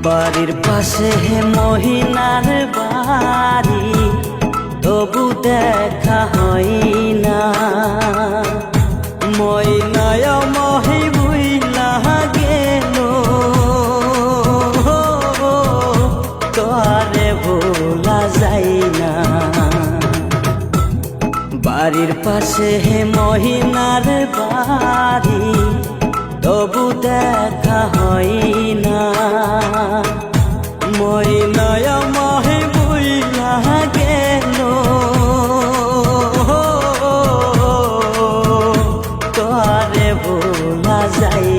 বাড়ির পাশে মহিনার বাড়ি, তবু দেখা হয় না। মইনায় মহি বুইলা গেল, তোরে ভোলা যায় না। বাড়ির পাশে মহিনার বাড়ি, তবু দেখা হয় না। মইনায় মহি বুইলা গেল, তোরে ভোলা যায়